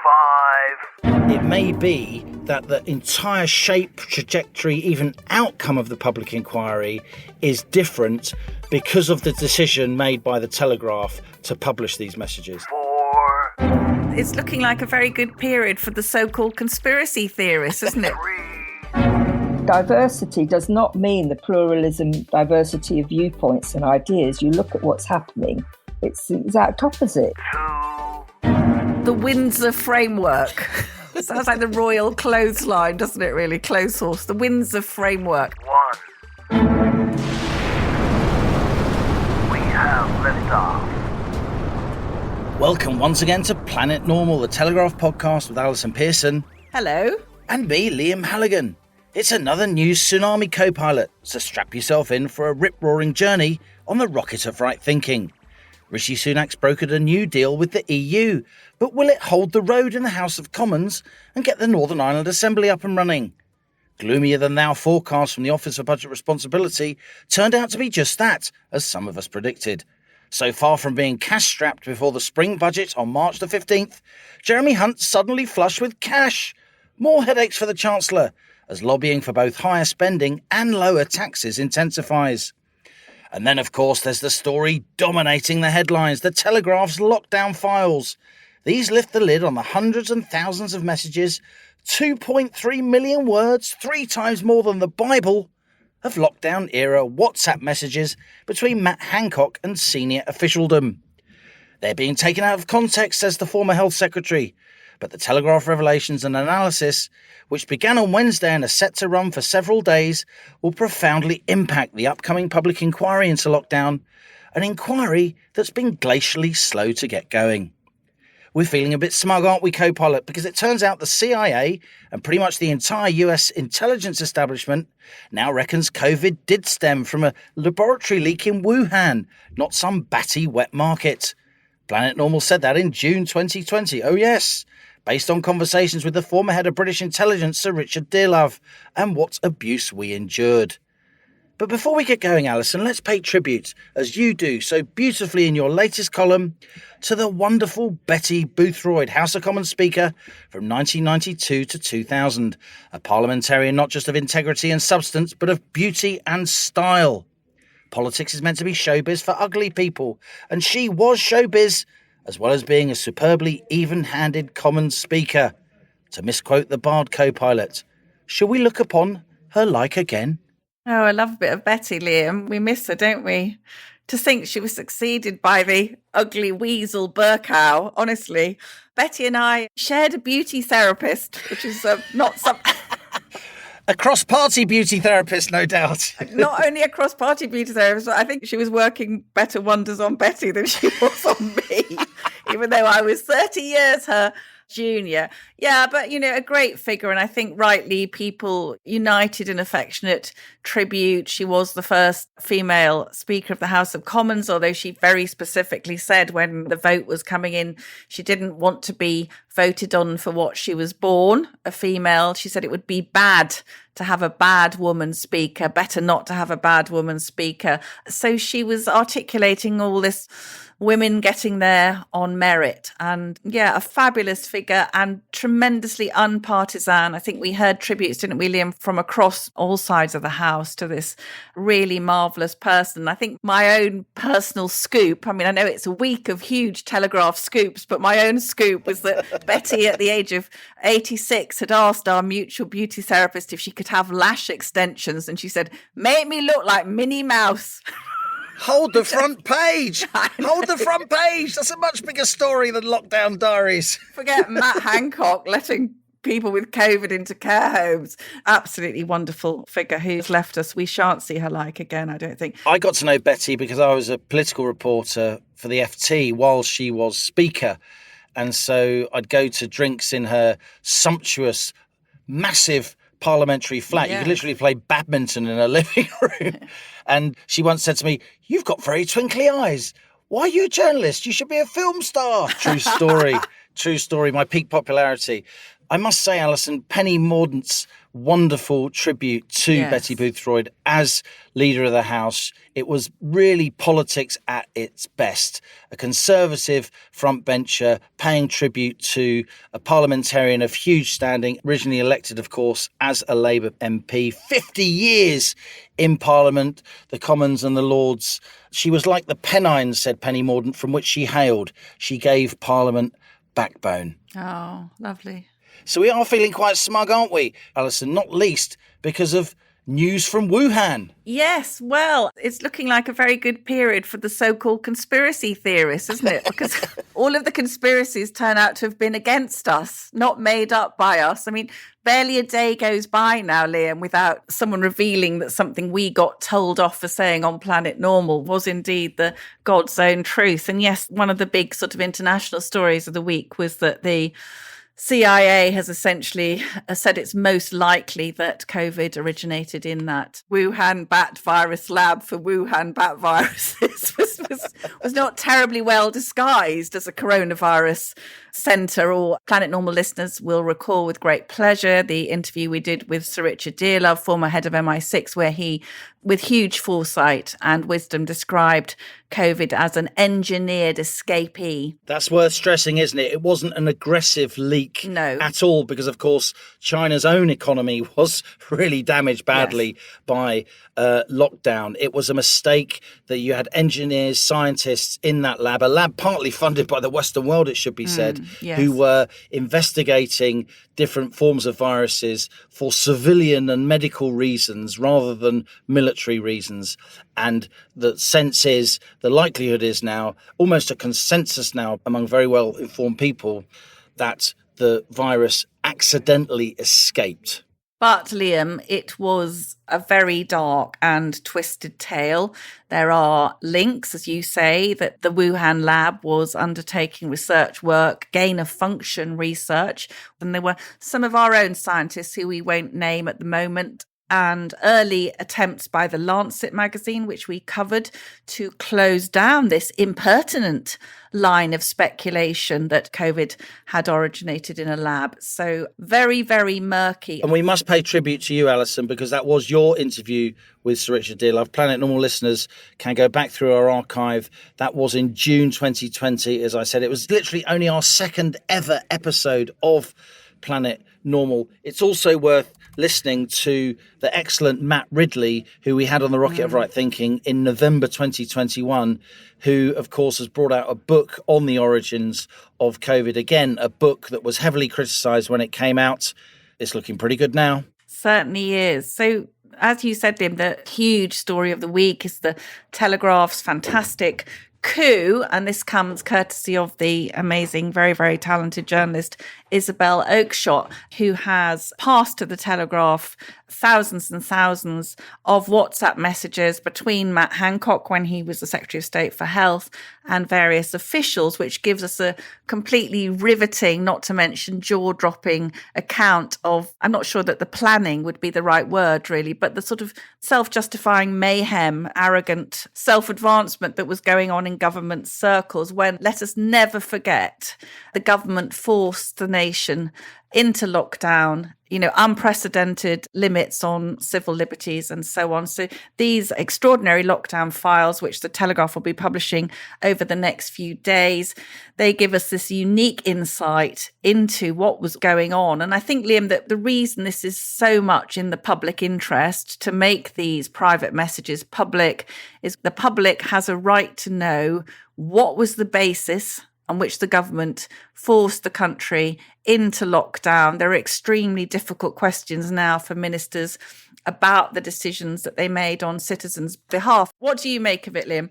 5. It may be that the entire shape, trajectory, even outcome of the public inquiry is different because of the decision made by the Telegraph to publish these messages. 4. It's looking like a very good period for the so-called conspiracy theorists, isn't it? 3. Diversity does not mean the pluralism, diversity of viewpoints and ideas. You look at what's happening, it's the exact opposite. 2. The Windsor framework. Sounds like the royal clothesline, doesn't it, really? Clothes horse. The Windsor framework. 1. We have liftoff. Welcome once again to Planet Normal, the Telegraph podcast with Alison Pearson. Hello. And me, Liam Halligan. It's another news tsunami co-pilot, so strap yourself in for a rip-roaring journey on the rocket of right thinking. Rishi Sunak's brokered a new deal with the EU, but will it hold the road in the House of Commons and get the Northern Ireland Assembly up and running? Gloomier than thou forecast from the Office for Budget Responsibility turned out to be just that, as some of us predicted. So far from being cash-strapped before the spring budget on March the 15th, Jeremy Hunt's suddenly flush with cash. More headaches for the Chancellor, as lobbying for both higher spending and lower taxes intensifies. And then, of course, there's the story dominating the headlines, the Telegraph's lockdown files. These lift the lid on the hundreds and thousands of messages, 2.3 million words, 3 times more than the Bible, of lockdown-era WhatsApp messages between Matt Hancock and senior officialdom. They're being taken out of context, says the former Health Secretary. But the Telegraph revelations and analysis, which began on Wednesday and are set to run for several days, will profoundly impact the upcoming public inquiry into lockdown, an inquiry that's been glacially slow to get going. We're feeling a bit smug, aren't we, co-pilot? Because it turns out the CIA and pretty much the entire US intelligence establishment now reckons COVID did stem from a laboratory leak in Wuhan, not some batty wet market. Planet Normal said that in June 2020. Oh yes, based on conversations with the former head of British intelligence, Sir Richard Dearlove, and what abuse we endured. But before we get going, Alison, let's pay tribute, as you do so beautifully in your latest column, to the wonderful Betty Boothroyd, House of Commons Speaker from 1992 to 2000, a parliamentarian not just of integrity and substance, but of beauty and style. Politics is meant to be showbiz for ugly people, and she was showbiz, as well as being a superbly even-handed Commons Speaker. To misquote the Bard co-pilot, shall we look upon her like again? Oh, I love a bit of Betty, Liam. We miss her, don't we? To think she was succeeded by the ugly weasel Burkow, honestly. Betty and I shared a beauty therapist, which is not something... A cross-party beauty therapist, no doubt. Not only a cross-party beauty therapist, but I think she was working better wonders on Betty than she was on me, even though I was 30 years her junior. Yeah, but, you know, a great figure. And I think rightly people united in affectionate tribute. She was the first female Speaker of the House of Commons, although she very specifically said when the vote was coming in, she didn't want to be voted on for what she was born, a female. She said it would be bad to have a bad woman speaker, better not to have a bad woman speaker. So she was articulating all this women getting there on merit. And yeah, a fabulous figure and tremendously unpartisan. I think we heard tributes, didn't we, Liam, from across all sides of the House to this really marvellous person. I think my own personal scoop, I mean, I know it's a week of huge Telegraph scoops, but my own scoop was that Betty, at the age of 86, had asked our mutual beauty therapist if she could have lash extensions. And she said, "Make me look like Minnie Mouse." Hold the front page. Hold the front page. That's a much bigger story than Lockdown Diaries. Forget Matt Hancock letting people with COVID into care homes. Absolutely wonderful figure who's left us. We shan't see her like again, I don't think. I got to know Betty because I was a political reporter for the FT while she was Speaker. And so I'd go to drinks in her sumptuous, massive parliamentary flat. Yeah. You could literally play badminton in her living room. And she once said to me, "You've got very twinkly eyes. Why are you a journalist? You should be a film star." True story. True story. My peak popularity. I must say, Alison, Penny Mordaunt's wonderful tribute to Yes. Betty Boothroyd as leader of the House. It was really politics at its best. A conservative frontbencher paying tribute to a parliamentarian of huge standing, originally elected, of course, as a Labour MP. 50 years in Parliament, the Commons and the Lords. She was like the Pennines, said Penny Mordaunt, from which she hailed. She gave Parliament backbone. Oh, lovely. So we are feeling quite smug, aren't we, Alison? Not least because of news from Wuhan. Yes, well, it's looking like a very good period for the so-called conspiracy theorists, isn't it? Because all of the conspiracies turn out to have been against us, not made up by us. I mean, barely a day goes by now, Liam, without someone revealing that something we got told off for saying on Planet Normal was indeed the God's own truth. And yes, one of the big sort of international stories of the week was that the CIA has essentially said it's most likely that COVID originated in that Wuhan bat virus lab for Wuhan bat viruses was not terribly well disguised as a coronavirus centre. Or Planet Normal listeners will recall with great pleasure the interview we did with Sir Richard Dearlove, former head of MI6, where he, with huge foresight and wisdom, described COVID as an engineered escapee. That's worth stressing, isn't it? It wasn't an aggressive leak at all, because, of course, China's own economy was really damaged badly by lockdown. It was a mistake that you had engineers, scientists in that lab, a lab partly funded by the Western world, it should be said, who were investigating different forms of viruses for civilian and medical reasons rather than military reasons. And the sense is, the likelihood is now, almost a consensus now among very well informed people, that the virus accidentally escaped. But, Liam, it was a very dark and twisted tale. There are links, as you say, that the Wuhan lab was undertaking research work, gain-of-function research. And there were some of our own scientists who we won't name at the moment, and early attempts by the Lancet magazine, which we covered, to close down this impertinent line of speculation that COVID had originated in a lab. So very, very murky. And we must pay tribute to you, Alison, because that was your interview with Sir Richard Dearlove. Planet Normal listeners can go back through our archive. That was in June 2020. As I said, it was literally only our second ever episode of Planet Normal. It's also worth listening to the excellent Matt Ridley, who we had on the Rocket of Right Thinking in November 2021, who, of course, has brought out a book on the origins of COVID. Again, a book that was heavily criticised when it came out. It's looking pretty good now. Certainly is. So, as you said, Lim, the huge story of the week is the Telegraph's fantastic coup, and this comes courtesy of the amazing, very, very talented journalist Isabel Oakeshott, who has passed to the Telegraph thousands and thousands of WhatsApp messages between Matt Hancock, when he was the Secretary of State for Health, and various officials, which gives us a completely riveting, not to mention jaw-dropping account of, I'm not sure that the planning would be the right word really, but the sort of self-justifying mayhem, arrogant self-advancement that was going on in government circles when, let us never forget, the government forced the nation into lockdown, unprecedented limits on civil liberties and so on. So these extraordinary lockdown files, which the Telegraph will be publishing over the next few days, they give us this unique insight into what was going on. And I think, Liam, that the reason this is so much in the public interest to make these private messages public is the public has a right to know what was the basis on which the government forced the country into lockdown. There are extremely difficult questions now for ministers about the decisions that they made on citizens' behalf. What do you make of it, Liam?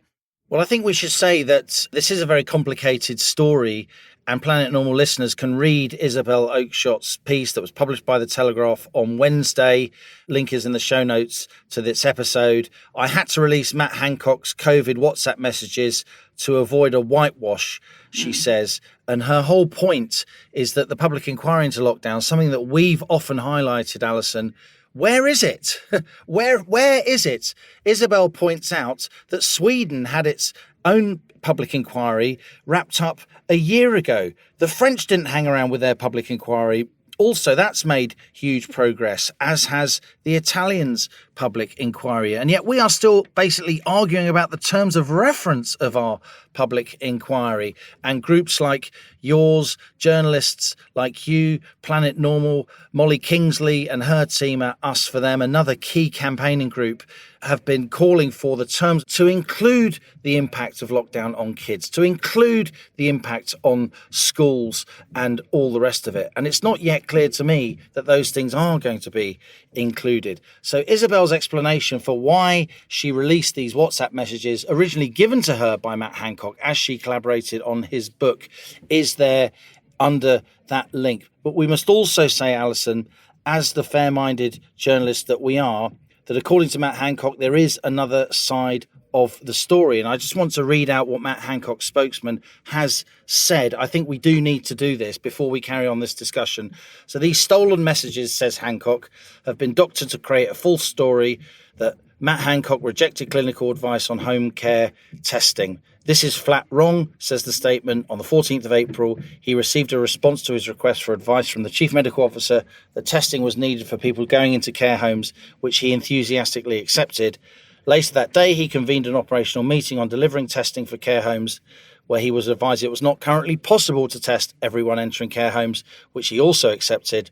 Well, I think we should say that this is a very complicated story, and Planet Normal listeners can read Isabel Oakeshott's piece that was published by the Telegraph on Wednesday. Link is in the show notes to this episode. I had to release Matt Hancock's COVID WhatsApp messages to avoid a whitewash, she says. And her whole point is that the public inquiry into lockdown, something that we've often highlighted, Alison, where is it? Where is it? Isabel points out that Sweden had its own public inquiry wrapped up a year ago. The French didn't hang around with their public inquiry Also, that's made huge progress, as has the Italians' public inquiry. And yet we are still basically arguing about the terms of reference of our public inquiry. And groups like yours, journalists like you, Planet Normal, Molly Kingsley and her team at Us For Them, another key campaigning group, have been calling for the terms to include the impact of lockdown on kids, to include the impact on schools and all the rest of it. And it's not yet clear to me that those things are going to be included. So Isabel's explanation for why she released these WhatsApp messages originally given to her by Matt Hancock as she collaborated on his book is there under that link. But we must also say, Alison, as the fair-minded journalist that we are, that according to Matt Hancock, there is another side of the story. And I just want to read out what Matt Hancock's spokesman has said. I think we do need to do this before we carry on this discussion. So these stolen messages, says Hancock, have been doctored to create a false story that Matt Hancock rejected clinical advice on home care testing. This is flat wrong, says the statement. On the 14th of April, he received a response to his request for advice from the chief medical officer that testing was needed for people going into care homes, which he enthusiastically accepted. Later that day, he convened an operational meeting on delivering testing for care homes, where he was advised it was not currently possible to test everyone entering care homes, which he also accepted.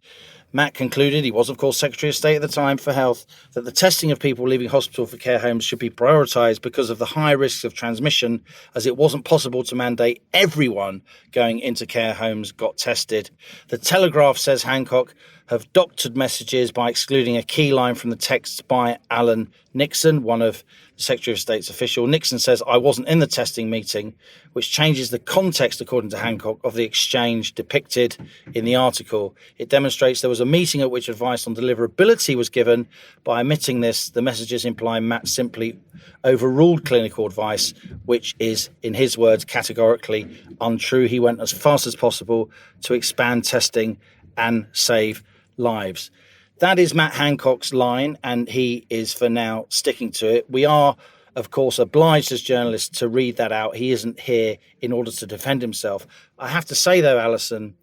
Matt concluded, he was of course Secretary of State at the time for Health, that the testing of people leaving hospital for care homes should be prioritised because of the high risks of transmission, as it wasn't possible to mandate everyone going into care homes got tested. The Telegraph, says Hancock, have doctored messages by excluding a key line from the texts by Alan Nixon, one of the Secretary of State's official. Nixon says, I wasn't in the testing meeting, which changes the context, according to Hancock, of the exchange depicted in the article. It demonstrates there was a meeting at which advice on deliverability was given. By omitting this, the messages imply Matt simply overruled clinical advice, which is, in his words, categorically untrue. He went as fast as possible to expand testing and save lives. That is Matt Hancock's line, and he is for now sticking to it. We are, of course, obliged as journalists to read that out. He isn't here in order to defend himself. I have to say, though, Alison,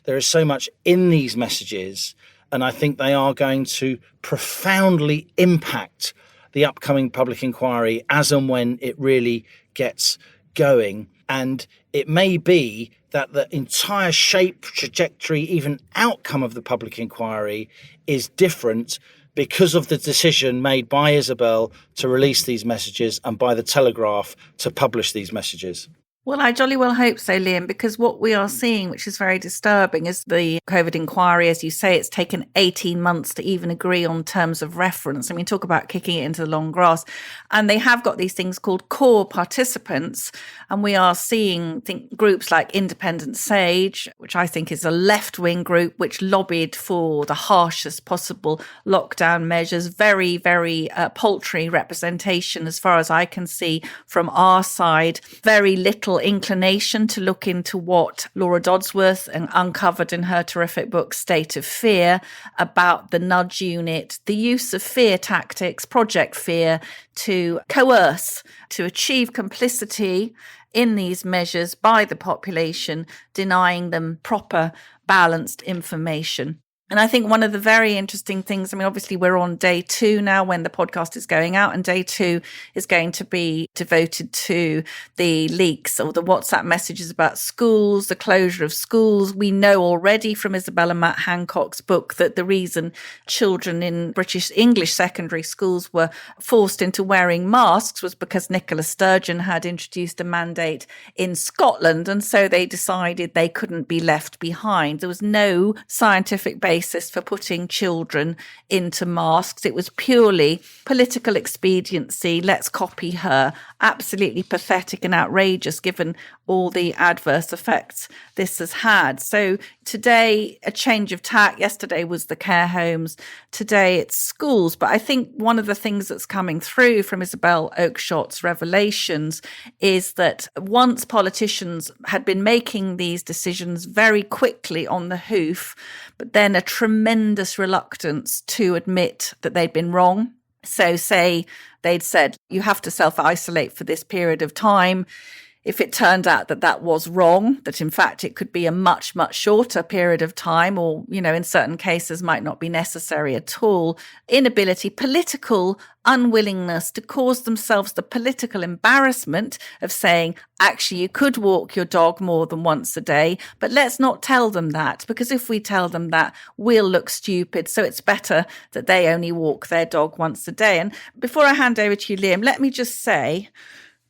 there is so much in these messages, and I think they are going to profoundly impact the upcoming public inquiry as and when it really gets going. And it may be that the entire shape, trajectory, even outcome of the public inquiry is different because of the decision made by Isabel to release these messages and by the Telegraph to publish these messages. Well, I jolly well hope so, Liam, because what we are seeing, which is very disturbing, is the COVID inquiry. As you say, it's taken 18 months to even agree on terms of reference. I mean, talk about kicking it into the long grass. And they have got these things called core participants. And we are seeing groups like Independent Sage, which I think is a left-wing group, which lobbied for the harshest possible lockdown measures. Very, very paltry representation, as far as I can see from our side. Very little inclination to look into what Laura Dodsworth uncovered in her terrific book State of Fear about the nudge unit, the use of fear tactics, Project Fear, to coerce, to achieve complicity in these measures by the population, denying them proper, balanced information. And I think one of the very interesting things, I mean, obviously we're on day 2 now when the podcast is going out, and day 2 is going to be devoted to the leaks or the WhatsApp messages about schools, the closure of schools. We know already from Isabel and Matt Hancock's book that the reason children in British English secondary schools were forced into wearing masks was because Nicola Sturgeon had introduced a mandate in Scotland, and so they decided they couldn't be left behind. There was no scientific basis for putting children into masks. It was purely political expediency. Let's copy her. Absolutely pathetic and outrageous given all the adverse effects this has had. So today, a change of tack. Yesterday was the care homes. Today it's schools. But I think one of the things that's coming through from Isabel Oakeshott's revelations is that once politicians had been making these decisions very quickly on the hoof, but then a tremendous reluctance to admit that they'd been wrong. So say they'd said, you have to self-isolate for this period of time. if it turned out that that was wrong, that in fact it could be a much, much shorter period of time, or, in certain cases might not be necessary at all, inability, political unwillingness to cause themselves the political embarrassment of saying, actually, you could walk your dog more than once a day, but let's not tell them that, because if we tell them that, we'll look stupid. So it's better that they only walk their dog once a day. And before I hand over to you, Liam, let me just say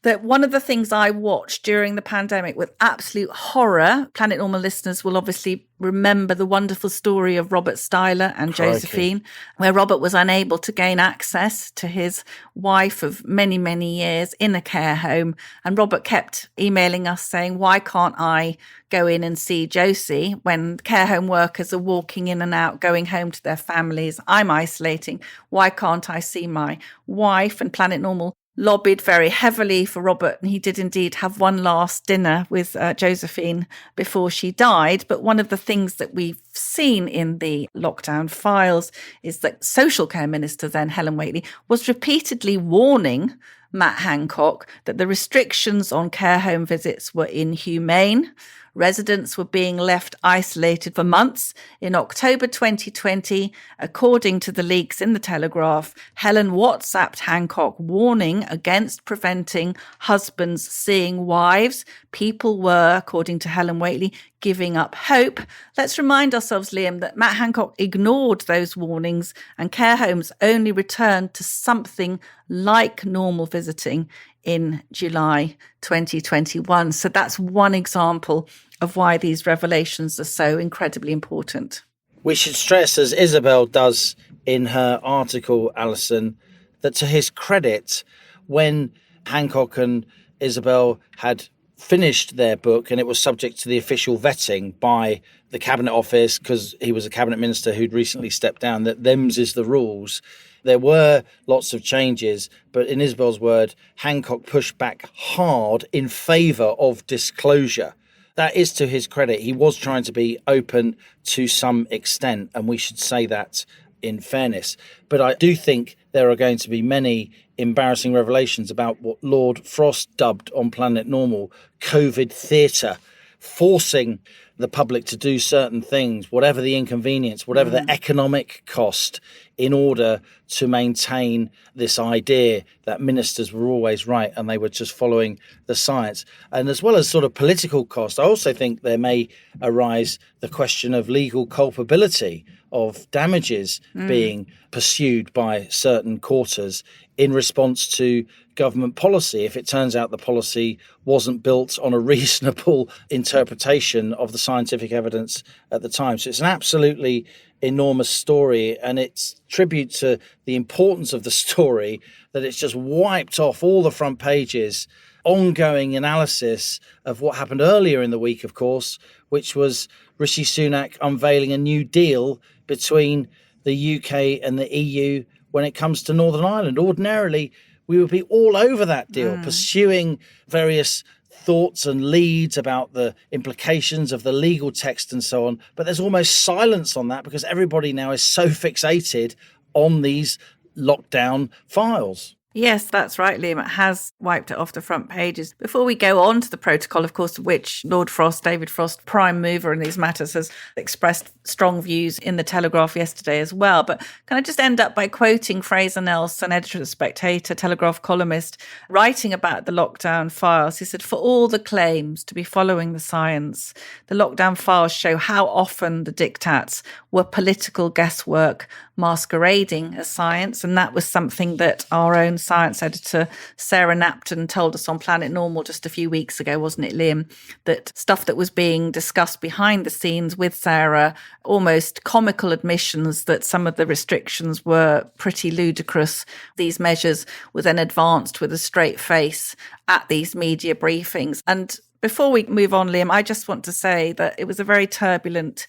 that one of the things I watched during the pandemic with absolute horror, Planet Normal listeners will obviously remember the wonderful story of Robert Styler and Josephine, where Robert was unable to gain access to his wife of many, many years in a care home. And Robert kept emailing us saying, why can't I go in and see Josie when care home workers are walking in and out, going home to their families? I'm isolating. Why can't I see my wife? And Planet Normal lobbied very heavily for Robert, and he did indeed have one last dinner with Josephine before she died. But one of the things that we've seen in the lockdown files is that social care minister then, Helen Whately, was repeatedly warning Matt Hancock that the restrictions on care home visits were inhumane. Residents were being left isolated for months. In October 2020, according to the leaks in the Telegraph, Helen WhatsApped Hancock warning against preventing husbands seeing wives. People were, according to Helen Whately, giving up hope. Let's remind ourselves, Liam, that Matt Hancock ignored those warnings and care homes only returned to something like normal visiting in July 2021. So that's one example of why these revelations are so incredibly important. We should stress, as Isabel does in her article, Allison, that to his credit, when Hancock and Isabel had finished their book and it was subject to the official vetting by the Cabinet Office, because he was a Cabinet Minister who'd recently stepped down, that them's is the rules. There were lots of changes, but in Isabel's word, Hancock pushed back hard in favour of disclosure. That is to his credit. He was trying to be open to some extent, and we should say that in fairness. But I do think there are going to be many embarrassing revelations about what Lord Frost dubbed on Planet Normal COVID theatre, forcing the public to do certain things, whatever the inconvenience, whatever the economic cost, in order to maintain this idea that ministers were always right and they were just following the science. And as well as sort of political cost, I also think there may arise the question of legal culpability, of damages being pursued by certain quarters in response to government policy, if it turns out the policy wasn't built on a reasonable interpretation of the scientific evidence at the time. So it's an absolutely enormous story, and it's tribute to the importance of the story that it's just wiped off all the front pages. Ongoing analysis of what happened earlier in the week, of course, which was Rishi Sunak unveiling a new deal between the UK and the EU when it comes to Northern Ireland. Ordinarily, we would be all over that deal, pursuing various thoughts and leads about the implications of the legal text and so on. But there's almost silence on that because everybody now is so fixated on these lockdown files. Yes, that's right, Liam. It has wiped it off the front pages. Before we go on to the protocol, of course, which Lord Frost, David Frost, prime mover in these matters, has expressed strong views in the Telegraph yesterday as well. But can I just end up by quoting Fraser Nelson, editor of The Spectator, Telegraph columnist, writing about the lockdown files. He said, for all the claims to be following the science, the lockdown files show how often the diktats were political guesswork masquerading as science. And that was something that our own science editor, Sarah Napton, told us on Planet Normal just a few weeks ago, wasn't it, Liam? That stuff that was being discussed behind the scenes with Sarah, almost comical admissions that some of the restrictions were pretty ludicrous. These measures were then advanced with a straight face at these media briefings. And before we move on, Liam, I just want to say that it was a very turbulent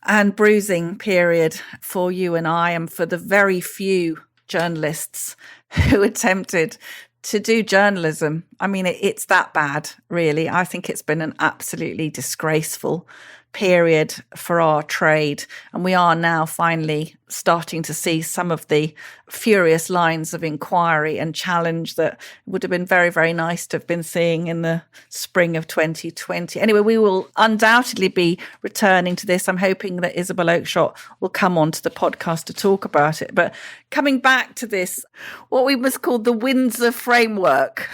and bruising period for you and I, and for the very few journalists who attempted to do journalism I mean, it's that bad, really. I think it's been an absolutely disgraceful period for our trade. And we are now finally starting to see some of the furious lines of inquiry and challenge that would have been very, very nice to have been seeing in the spring of 2020. Anyway, we will undoubtedly be returning to this. I'm hoping that Isabel Oakeshott will come onto the podcast to talk about it. But coming back to this, what we must call the Windsor framework.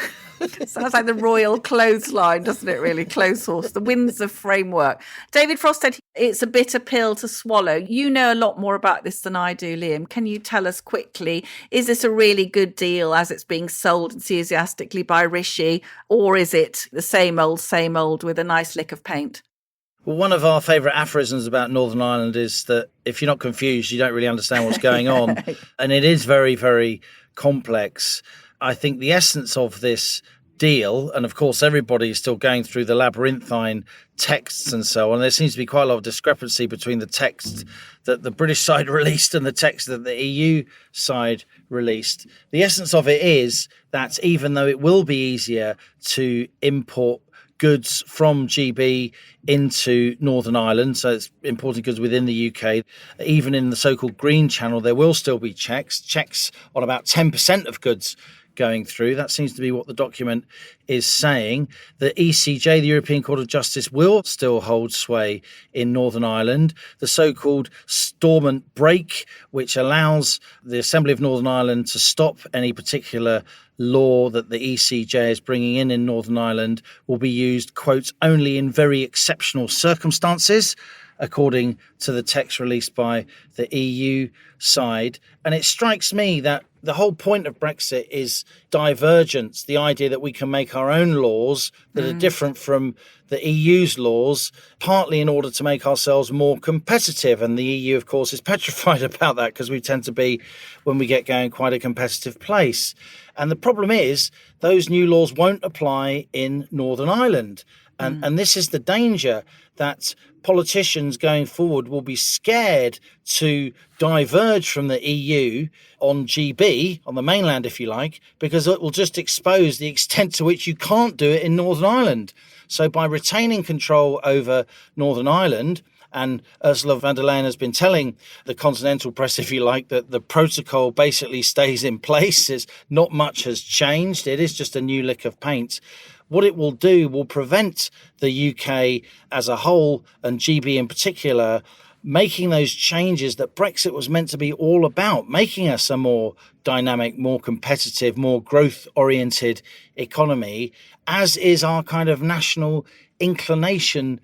Sounds like the royal clothesline, doesn't it, really? Clothes horse, the Windsor framework. David Frost said it's a bitter pill to swallow. You know a lot more about this than I do, Liam. Can you tell us quickly, is this a really good deal as it's being sold enthusiastically by Rishi, or is it the same old with a nice lick of paint? Well, one of our favourite aphorisms about Northern Ireland is that if you're not confused, you don't really understand what's going on. And it is very, very complex. I think the essence of this deal, and of course everybody is still going through the labyrinthine texts and so on, there seems to be quite a lot of discrepancy between the text that the British side released and the text that the EU side released. The essence of it is that even though it will be easier to import goods from GB into Northern Ireland, so it's importing goods within the UK, even in the so-called Green Channel, there will still be checks on about 10% of goods going through. That seems to be what the document is saying. The ECJ, the European Court of Justice, will still hold sway in Northern Ireland. The so-called Stormont break, which allows the Assembly of Northern Ireland to stop any particular law that the ECJ is bringing in Northern Ireland, will be used, quote, only in very exceptional circumstances, according to the text released by the EU side. And it strikes me that the whole point of Brexit is divergence, the idea that we can make our own laws that are different from the EU's laws, partly in order to make ourselves more competitive. And the EU, of course, is petrified about that because we tend to be, when we get going, quite a competitive place. And the problem is those new laws won't apply in Northern Ireland. And this is the danger, that politicians going forward will be scared to diverge from the EU on GB, on the mainland, if you like, because it will just expose the extent to which you can't do it in Northern Ireland. So by retaining control over Northern Ireland, and Ursula von der Leyen has been telling the continental press, if you like, that the protocol basically stays in place. Not much has changed. It is just a new lick of paint. What it will do will prevent the UK as a whole, and GB in particular, making those changes that Brexit was meant to be all about, making us a more dynamic, more competitive, more growth-oriented economy, as is our kind of national inclination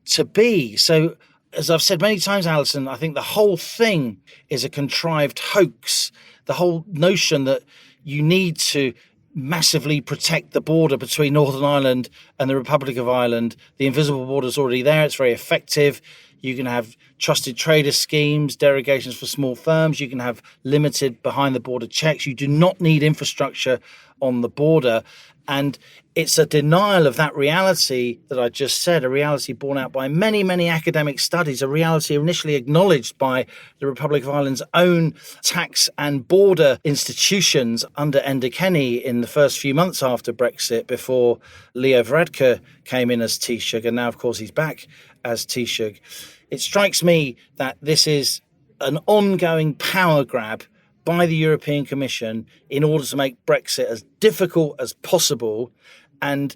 to be. So, as I've said many times, Alison, I think the whole thing is a contrived hoax. The whole notion that you need to massively protect the border between Northern Ireland and the Republic of Ireland. The invisible border is already there. It's very effective. You can have trusted trader schemes, derogations for small firms. You can have limited behind the border checks. You do not need infrastructure on the border. And it's a denial of that reality that I just said, a reality borne out by many, many academic studies, a reality initially acknowledged by the Republic of Ireland's own tax and border institutions under Enda Kenny in the first few months after Brexit, before Leo Varadkar came in as Taoiseach, and now, of course, he's back as Taoiseach. It strikes me that this is an ongoing power grab by the European Commission in order to make Brexit as difficult as possible. And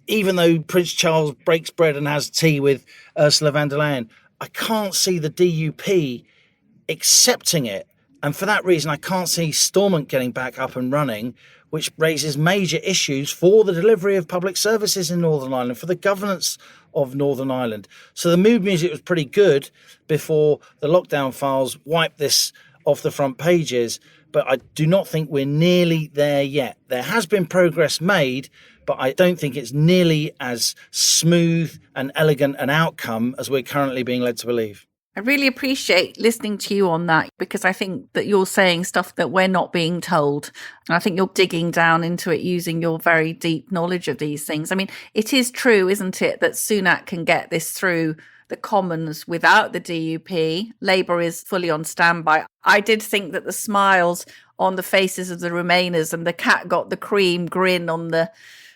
even though Prince Charles breaks bread and has tea with Ursula von der Leyen, I can't see the DUP accepting it. And for that reason, I can't see Stormont getting back up and running, which raises major issues for the delivery of public services in Northern Ireland, for the governance of Northern Ireland. So the mood music was pretty good before the lockdown files wiped this off the front pages, but I do not think we're nearly there yet. There has been progress made, but I don't think it's nearly as smooth and elegant an outcome as we're currently being led to believe. I really appreciate listening to you on that, because I think that you're saying stuff that we're not being told. And I think you're digging down into it using your very deep knowledge of these things. I mean, it is true, isn't it, that Sunak can get this through the Commons without the DUP. Labour is fully on standby. I did think that the smiles on the faces of the Remainers and the cat got the cream grin on the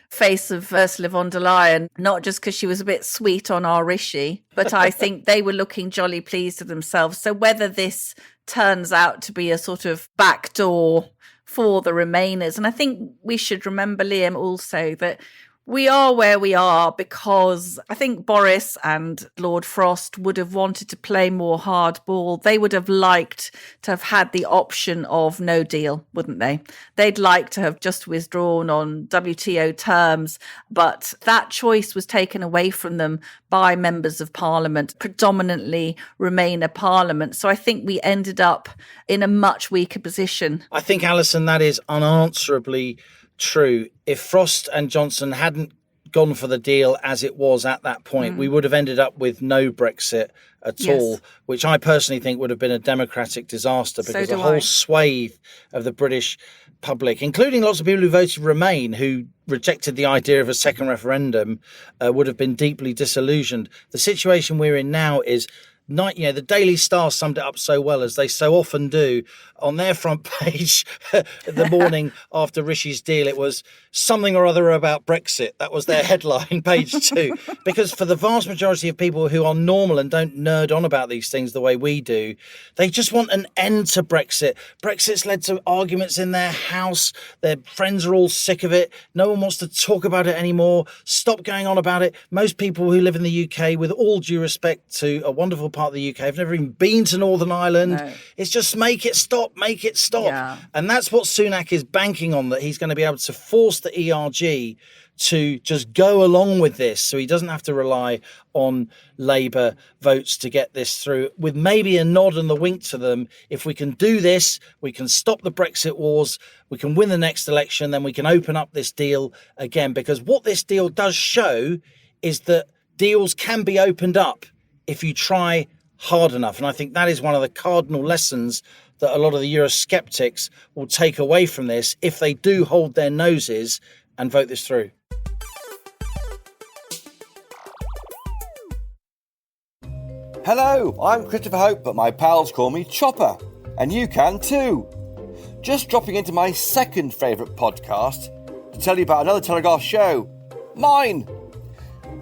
face of Ursula von der Leyen, not just because she was a bit sweet on our Rishi, but I think they were looking jolly pleased with themselves. So whether this turns out to be a sort of backdoor for the Remainers, and I think we should remember, Liam, also that we are where we are because I think Boris and Lord Frost would have wanted to play more hardball. They would have liked to have had the option of no deal, wouldn't they? They'd like to have just withdrawn on WTO terms, but that choice was taken away from them by members of Parliament, predominantly Remainer Parliament. So I think we ended up in a much weaker position. I think, Alison, that is unanswerably true. If Frost and Johnson hadn't gone for the deal as it was at that point, we would have ended up with no Brexit at all, which I personally think would have been a democratic disaster, because the whole swathe of the British public, including lots of people who voted Remain, who rejected the idea of a second referendum, would have been deeply disillusioned. The situation we're in now is the Daily Star summed it up so well, as they so often do. On their front page the morning after Rishi's deal, it was something or other about Brexit. That was their headline, page 2. Because for the vast majority of people who are normal and don't nerd on about these things the way we do, they just want an end to Brexit. Brexit's led to arguments in their house. Their friends are all sick of it. No one wants to talk about it anymore. Stop going on about it. Most people who live in the UK, with all due respect to a wonderful part of the UK, have never even been to Northern Ireland. No. It's just make it stop. Yeah. And that's what Sunak is banking on, that he's going to be able to force the ERG to just go along with this, so he doesn't have to rely on Labour votes to get this through, with maybe a nod and the wink to them. If we can do this, we can stop the Brexit wars, we can win the next election, then we can open up this deal again. Because what this deal does show is that deals can be opened up if you try hard enough. And I think that is one of the cardinal lessons that a lot of the Eurosceptics will take away from this, if they do hold their noses and vote this through. Hello, I'm Christopher Hope, but my pals call me Chopper, and you can too. Just dropping into my second favourite podcast to tell you about another Telegraph show, mine.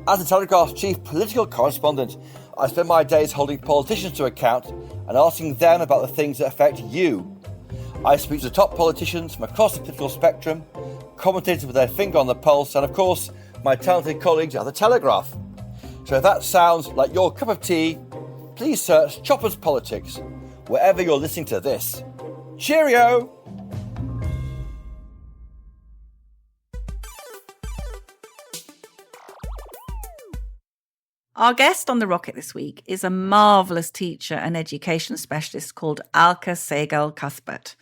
As the Telegraph's chief political correspondent, I spend my days holding politicians to account and asking them about the things that affect you. I speak to top politicians from across the political spectrum, commentators with their finger on the pulse, and of course, my talented colleagues at the Telegraph. So if that sounds like your cup of tea, please search Chopper's Politics wherever you're listening to this. Cheerio! Our guest on the Rocket this week is a marvellous teacher and education specialist called Alka Sehgal Cuthbert.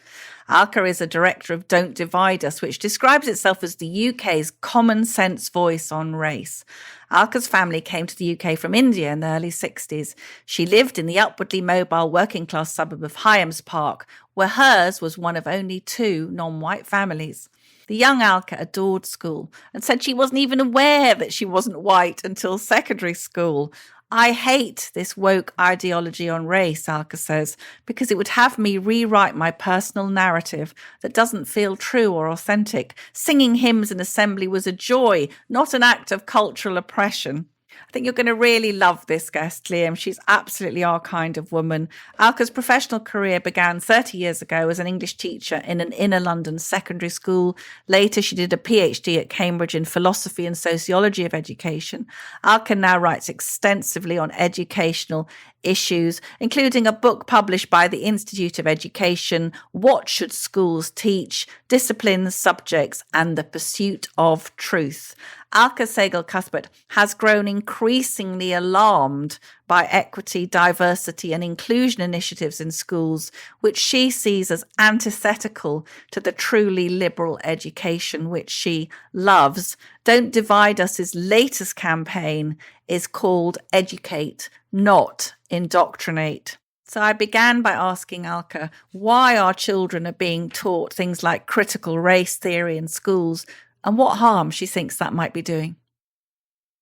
Alka is a director of Don't Divide Us, which describes itself as the UK's common sense voice on race. Alka's family came to the UK from India in the early 60s. She lived in the upwardly mobile working class suburb of Hyams Park, where hers was one of only 2 non-white families. The young Alka adored school and said she wasn't even aware that she wasn't white until secondary school. I hate this woke ideology on race, Alka says, because it would have me rewrite my personal narrative that doesn't feel true or authentic. Singing hymns in assembly was a joy, not an act of cultural oppression. I think you're going to really love this guest, Liam. She's absolutely our kind of woman. Alka's professional career began 30 years ago as an English teacher in an inner London secondary school. Later, she did a PhD at Cambridge in philosophy and sociology of education. Alka now writes extensively on educational issues, including a book published by the Institute of Education, What Should Schools Teach? Disciplines, Subjects, and the Pursuit of Truth. Alka Sehgal Cuthbert has grown increasingly alarmed by equity, diversity and inclusion initiatives in schools, which she sees as antithetical to the truly liberal education which she loves. Don't Divide Us's latest campaign is called Educate, Not Indoctrinate. So I began by asking Alka why our children are being taught things like critical race theory in schools, and what harm she thinks that might be doing.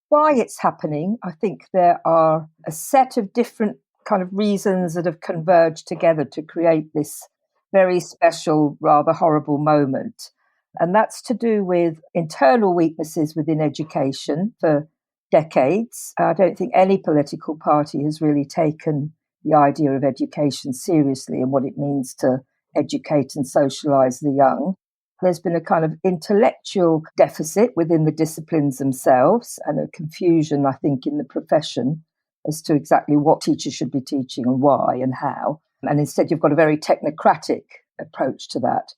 Why it's happening, I think there are a set of different kind of reasons that have converged together to create this very special, rather horrible moment. And that's to do with internal weaknesses within education for decades. I don't think any political party has really taken the idea of education seriously and what it means to educate and socialise the young. There's been a kind of intellectual deficit within the disciplines themselves and a confusion, I think, in the profession as to exactly what teachers should be teaching and why and how. And instead, you've got a very technocratic approach to that.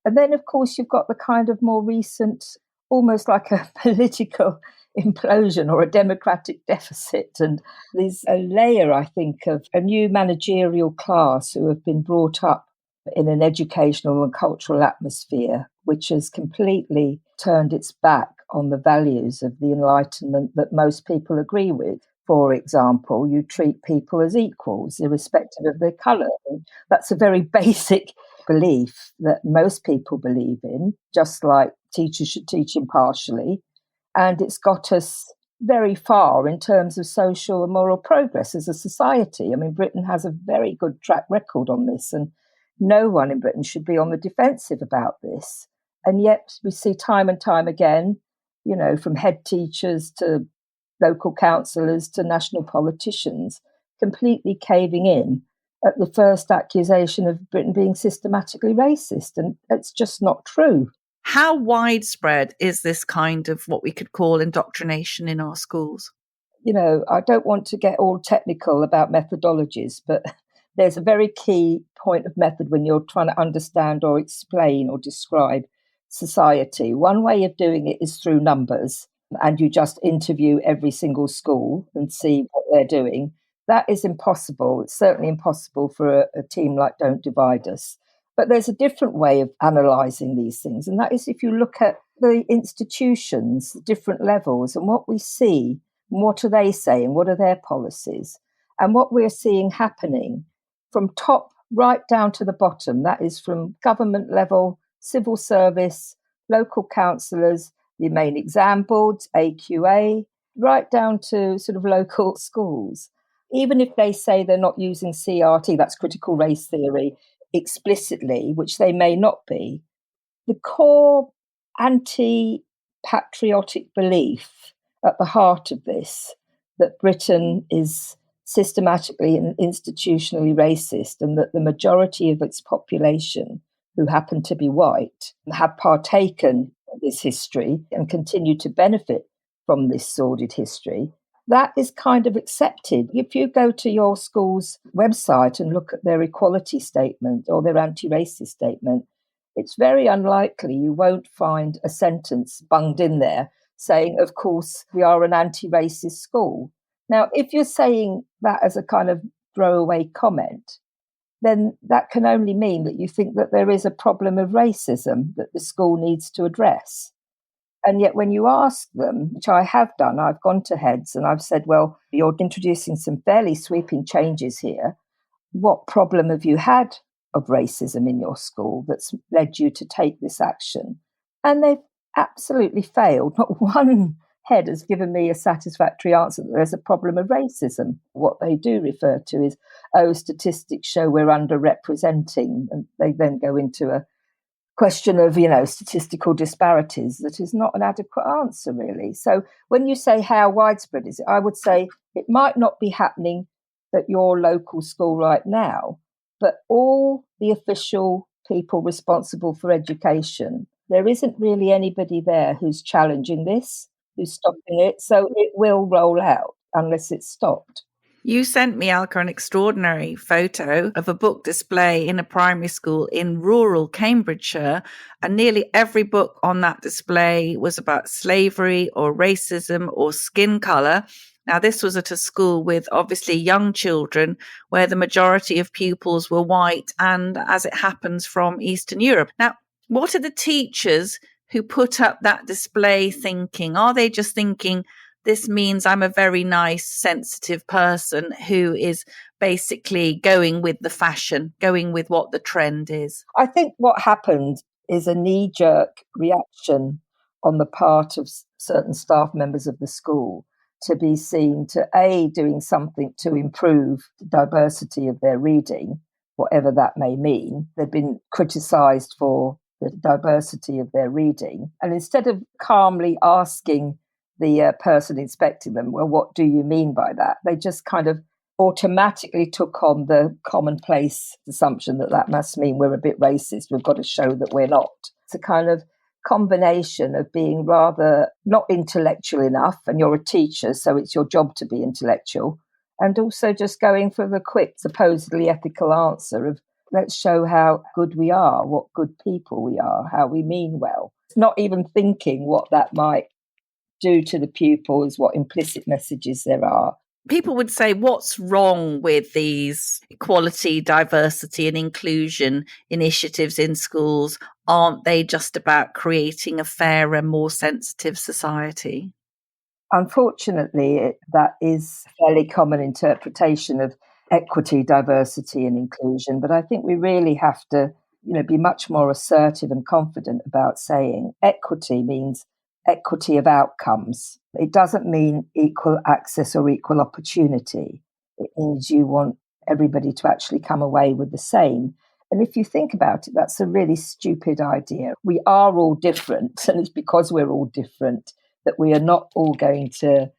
And then, of course, you've got the kind of more recent, almost like a political implosion or a democratic deficit. And there's a layer, I think, of a new managerial class who have been brought up in an educational and cultural atmosphere, which has completely turned its back on the values of the Enlightenment that most people agree with. For example, you treat people as equals, irrespective of their colour. And that's a very basic belief that most people believe in, just like teachers should teach impartially. And it's got us very far in terms of social and moral progress as a society. I mean, Britain has a very good track record on this, and no one in Britain should be on the defensive about this. And yet we see time and time again, you know, from head teachers to local councillors to national politicians, completely caving in at the first accusation of Britain being systematically racist. And it's just not true. How widespread is this kind of what we could call indoctrination in our schools? You know, I don't want to get all technical about methodologies, but there's a very key point of method when you're trying to understand or explain or describe society. One way of doing it is through numbers, and you just interview every single school and see what they're doing. That is impossible. It's certainly impossible for a team like Don't Divide Us. But there's a different way of analysing these things, and that is if you look at the institutions, the different levels, and what we see, and what are they saying, what are their policies, and what we're seeing happening from top right down to the bottom. That is from government level, civil service, local councillors, the main exam boards, AQA, right down to sort of local schools. Even if they say they're not using CRT, that's critical race theory, explicitly, which they may not be, the core anti-patriotic belief at the heart of this, that Britain is systematically and institutionally racist and that the majority of its population, who happen to be white, have partaken in this history and continue to benefit from this sordid history, that is kind of accepted. If you go to your school's website and look at their equality statement or their anti-racist statement, it's very unlikely you won't find a sentence bunged in there saying, of course, we are an anti-racist school. Now, if you're saying that as a kind of throwaway comment, then that can only mean that you think that there is a problem of racism that the school needs to address. And yet when you ask them, which I have done, I've gone to heads and I've said, well, you're introducing some fairly sweeping changes here. What problem have you had of racism in your school that's led you to take this action? And they've absolutely failed. Not one head has given me a satisfactory answer that there's a problem of racism. What they do refer to is, statistics show we're underrepresenting. And they then go into a question of, statistical disparities that is not an adequate answer, really. So when you say how widespread is it, I would say it might not be happening at your local school right now, but all the official people responsible for education, there isn't really anybody there who's challenging this, who's stopping it. So it will roll out unless it's stopped. You sent me, Alka, an extraordinary photo of a book display in a primary school in rural Cambridgeshire, and nearly every book on that display was about slavery or racism or skin colour. Now, this was at a school with obviously young children where the majority of pupils were white and, as it happens, from Eastern Europe. Now, what are the teachers who put up that display thinking? Are they just thinking, this means I'm a very nice, sensitive person who is basically going with the fashion, going with what the trend is? I think what happened is a knee-jerk reaction on the part of certain staff members of the school to be seen to, A, doing something to improve the diversity of their reading, whatever that may mean. They've been criticised for the diversity of their reading. And instead of calmly asking the person inspecting them, well, what do you mean by that? They just kind of automatically took on the commonplace assumption that that must mean we're a bit racist. We've got to show that we're not. It's a kind of combination of being rather not intellectual enough, and you're a teacher, so it's your job to be intellectual, and also just going for the quick, supposedly ethical answer of let's show how good we are, what good people we are, how we mean well. Not even thinking what that might do to the pupils, what implicit messages there are. People would say, what's wrong with these equality, diversity and inclusion initiatives in schools? Aren't they just about creating a fairer, more sensitive society? Unfortunately, that is a fairly common interpretation of equity, diversity and inclusion. But I think we really have to, be much more assertive and confident about saying equity means equity of outcomes. It doesn't mean equal access or equal opportunity. It means you want everybody to actually come away with the same. And if you think about it, that's a really stupid idea. We are all different, and it's because we're all different that we are not all going to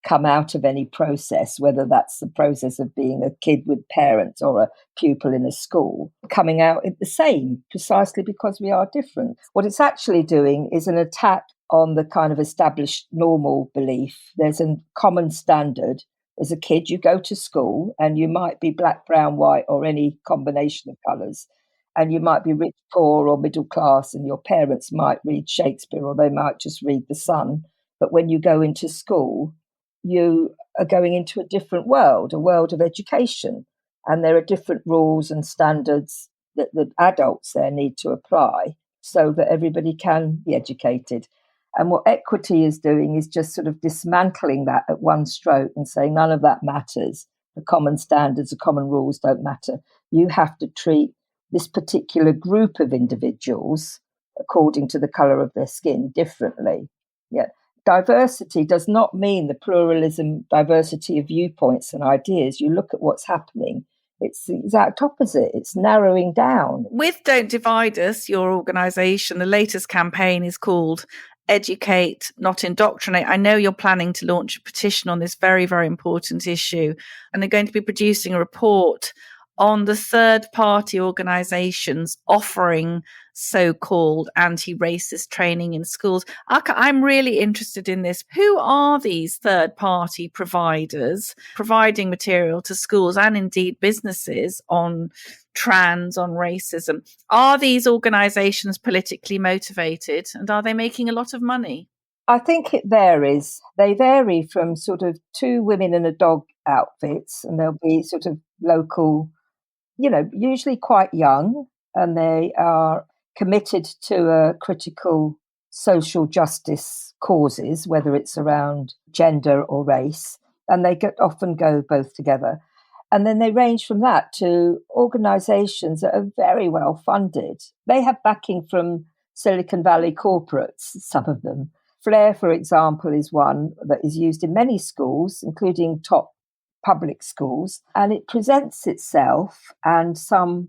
come out of any process, whether that's the process of being a kid with parents or a pupil in a school, coming out the same, precisely because we are different. What it's actually doing is an attack on the kind of established normal belief. There's a common standard. As a kid, you go to school and you might be black, brown, white, or any combination of colours. And you might be rich, poor, or middle class, and your parents might read Shakespeare or they might just read The Sun. But when you go into school, you are going into a different world, a world of education. And there are different rules and standards that the adults there need to apply so that everybody can be educated. And what equity is doing is just sort of dismantling that at one stroke and saying none of that matters. The common standards, the common rules don't matter. You have to treat this particular group of individuals according to the colour of their skin differently. Yeah. Diversity does not mean the pluralism, diversity of viewpoints and ideas. You look at what's happening. It's the exact opposite. It's narrowing down. With Don't Divide Us, your organisation, the latest campaign is called Educate, Not Indoctrinate. I know you're planning to launch a petition on this very, very important issue, and they're going to be producing a report on the third-party organisations offering so-called anti-racist training in schools. Alka, I'm really interested in this. Who are these third-party providers providing material to schools and indeed businesses on trans, on racism? Are these organisations politically motivated, and are they making a lot of money? I think it varies. They vary from sort of 2 women and a dog outfits, and there'll be sort of local, usually quite young, and they are committed to a critical social justice causes, whether it's around gender or race, and they often go both together. And then they range from that to organisations that are very well funded. They have backing from Silicon Valley corporates, some of them. Flair, for example, is one that is used in many schools, including top public schools, and it presents itself, and some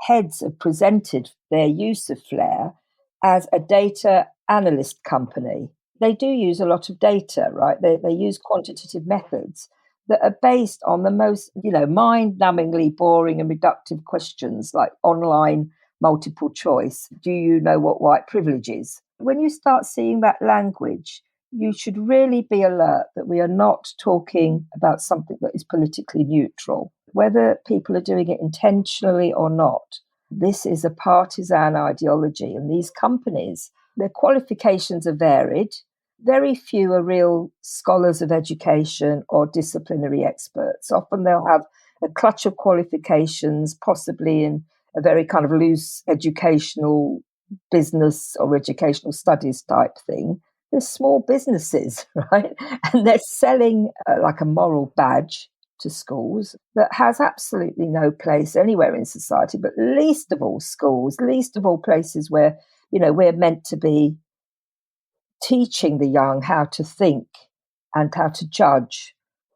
heads have presented their use of Flair as a data analyst company. They do use a lot of data, right? They use quantitative methods that are based on the most, mind-numbingly boring and reductive questions like online multiple choice. Do you know what white privilege is? When you start seeing that language, you should really be alert that we are not talking about something that is politically neutral. Whether people are doing it intentionally or not, this is a partisan ideology. And these companies, their qualifications are varied. Very few are real scholars of education or disciplinary experts. Often they'll have a clutch of qualifications, possibly in a very kind of loose educational business or educational studies type thing. They're small businesses, right? And they're selling like a moral badge to schools that has absolutely no place anywhere in society, but least of all schools, least of all places where, we're meant to be teaching the young how to think and how to judge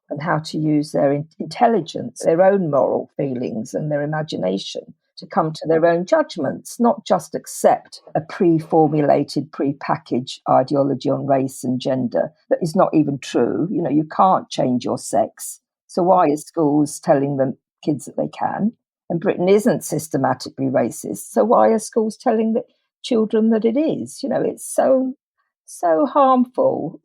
and how to use their intelligence, their own moral feelings and their imagination to come to their own judgments, not just accept a pre-formulated, pre-packaged ideology on race and gender that is not even true. You know, you can't change your sex. So why are schools telling them kids that they can? And Britain isn't systematically racist. So why are schools telling the children that it is? You know, it's so harmful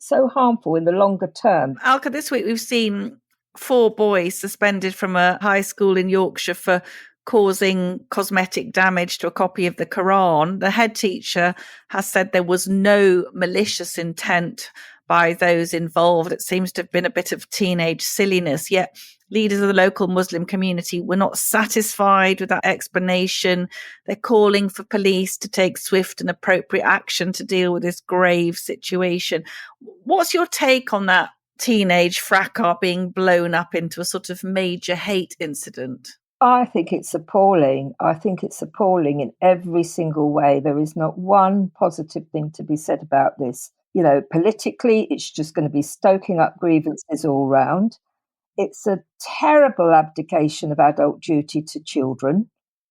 in the longer term. Alka, this week we've seen 4 boys suspended from a high school in Yorkshire for causing cosmetic damage to a copy of the Quran. The head teacher has said there was no malicious intent by those involved. It seems to have been a bit of teenage silliness, yet leaders of the local Muslim community were not satisfied with that explanation. They're calling for police to take swift and appropriate action to deal with this grave situation. What's your take on that teenage fracas being blown up into a sort of major hate incident? I think it's appalling. I think it's appalling in every single way. There is not one positive thing to be said about this. You know, politically, it's just going to be stoking up grievances all round. It's a terrible abdication of adult duty to children.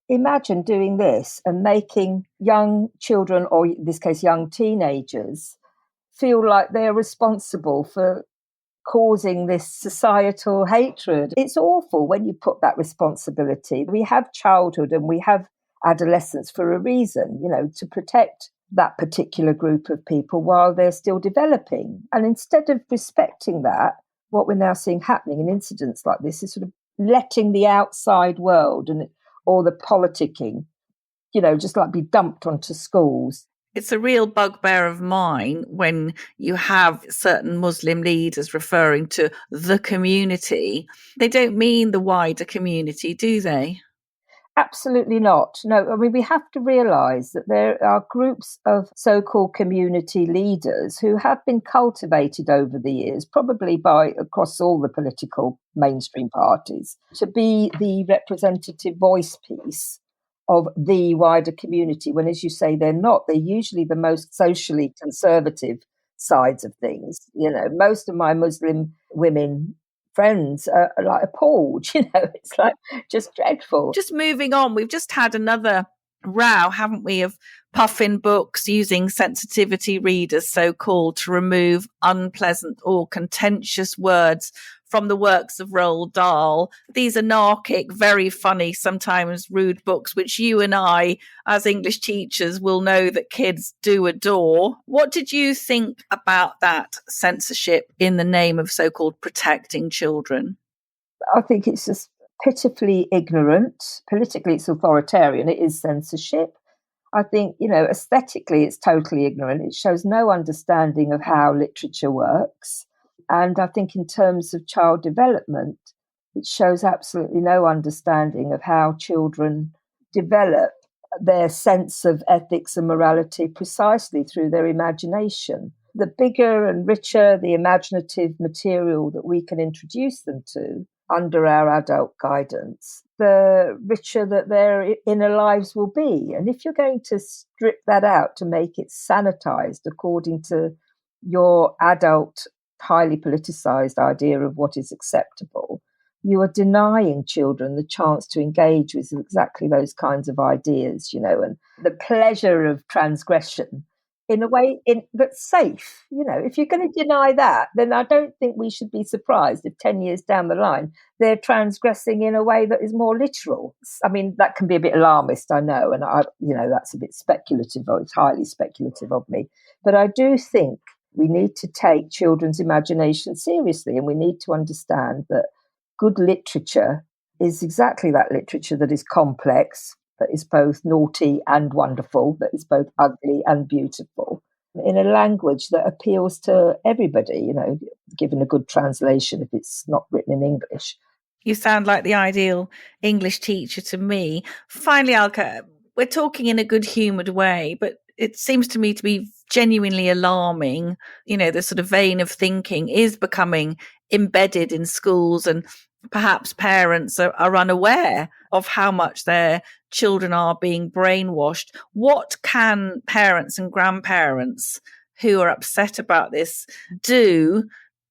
Imagine doing this and making young children, or in this case, young teenagers, feel like they're responsible for causing this societal hatred. It's awful when you put that responsibility. We have childhood and we have adolescence for a reason, you know, to protect that particular group of people while they're still developing. And instead of respecting that, what we're now seeing happening in incidents like this is sort of letting the outside world and or the politicking, you know, just like be dumped onto schools. It's a real bugbear of mine when you have certain Muslim leaders referring to the community. They don't mean the wider community, do they? Absolutely not. No, I mean, we have to realise that there are groups of so-called community leaders who have been cultivated over the years, probably by across all the political mainstream parties, to be the representative voice piece of the wider community, when, as you say, they're not. They're usually the most socially conservative sides of things. You know, most of my Muslim women friends are like appalled, you know, it's like just dreadful. Just moving on, we've just had another row, haven't we, of puffin books using sensitivity readers, so-called, to remove unpleasant or contentious words from the works of Roald Dahl. These anarchic, very funny, sometimes rude books, which you and I, as English teachers, will know that kids do adore. What did you think about that censorship in the name of so-called protecting children? I think it's just pitifully ignorant. Politically, it's authoritarian. It is censorship. I think, you know, aesthetically, it's totally ignorant. It shows no understanding of how literature works. And I think in terms of child development, it shows absolutely no understanding of how children develop their sense of ethics and morality precisely through their imagination. The bigger and richer the imaginative material that we can introduce them to under our adult guidance, the richer that their inner lives will be. And if you're going to strip that out to make it sanitized according to your adult highly politicized idea of what is acceptable, you are denying children the chance to engage with exactly those kinds of ideas, you know, and the pleasure of transgression in a way that's safe. You know, if you're going to deny that, then I don't think we should be surprised if 10 years down the line they're transgressing in a way that is more literal. I mean, that can be a bit alarmist, I know, and that's a bit speculative, or it's highly speculative of me. But I do think we need to take children's imagination seriously, and we need to understand that good literature is exactly that literature that is complex, that is both naughty and wonderful, that is both ugly and beautiful, in a language that appeals to everybody, you know, given a good translation if it's not written in English. You sound like the ideal English teacher to me. Finally, Alka, we're talking in a good-humoured way, but it seems to me to be genuinely alarming. You know, the sort of vein of thinking is becoming embedded in schools, and perhaps parents are unaware of how much their children are being brainwashed. What can parents and grandparents who are upset about this do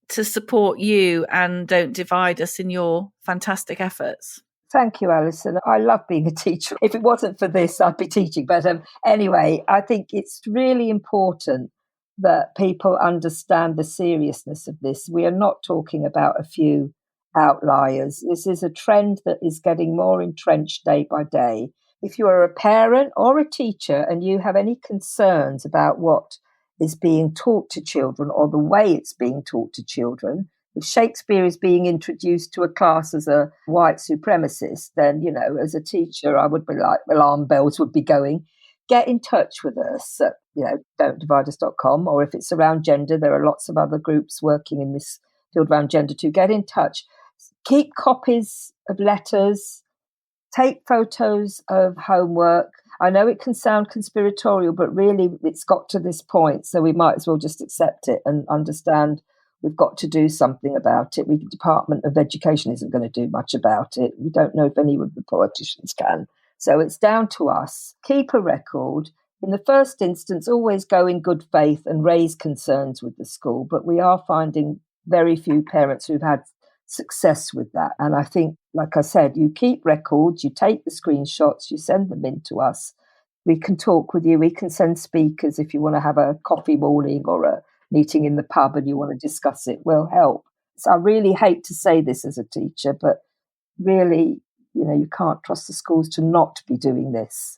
to support you and don't divide us in your fantastic efforts? Thank you, Alison. I love being a teacher. If it wasn't for this, I'd be teaching. But anyway, I think it's really important that people understand the seriousness of this. We are not talking about a few outliers. This is a trend that is getting more entrenched day by day. If you are a parent or a teacher and you have any concerns about what is being taught to children or the way it's being taught to children, if Shakespeare is being introduced to a class as a white supremacist, then, as a teacher, I would be like, alarm bells would be going. Get in touch with us at, don'tdivideus.com, or if it's around gender, there are lots of other groups working in this field around gender too. Get in touch. Keep copies of letters. Take photos of homework. I know it can sound conspiratorial, but really it's got to this point, so we might as well just accept it and understand we've got to do something about it. The Department of Education isn't going to do much about it. We don't know if any of the politicians can. So it's down to us. Keep a record. In the first instance, always go in good faith and raise concerns with the school. But we are finding very few parents who've had success with that. And I think, like I said, you keep records, you take the screenshots, you send them in to us. We can talk with you. We can send speakers if you want to have a coffee morning or a meeting in the pub and you want to discuss it. We'll help. So I really hate to say this as a teacher, but really, you can't trust the schools to not be doing this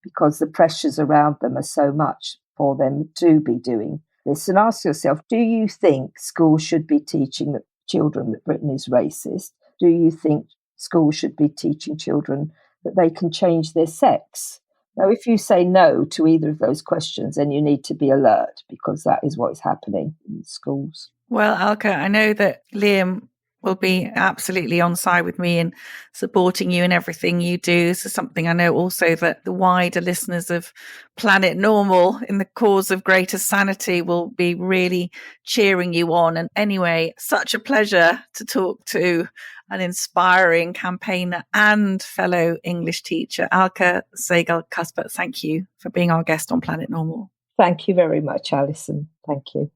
because the pressures around them are so much for them to be doing this. And ask yourself, do you think schools should be teaching the children that Britain is racist? Do you think schools should be teaching children that they can change their sex? Now, if you say no to either of those questions, then you need to be alert because that is what is happening in schools. Well, Alka, I know that Liam will be absolutely on side with me in supporting you in everything you do. This is something I know also that the wider listeners of Planet Normal in the cause of greater sanity will be really cheering you on. And anyway, such a pleasure to talk to an inspiring campaigner and fellow English teacher, Alka Sehgal Cuthbert. Thank you for being our guest on Planet Normal. Thank you very much, Alison. Thank you.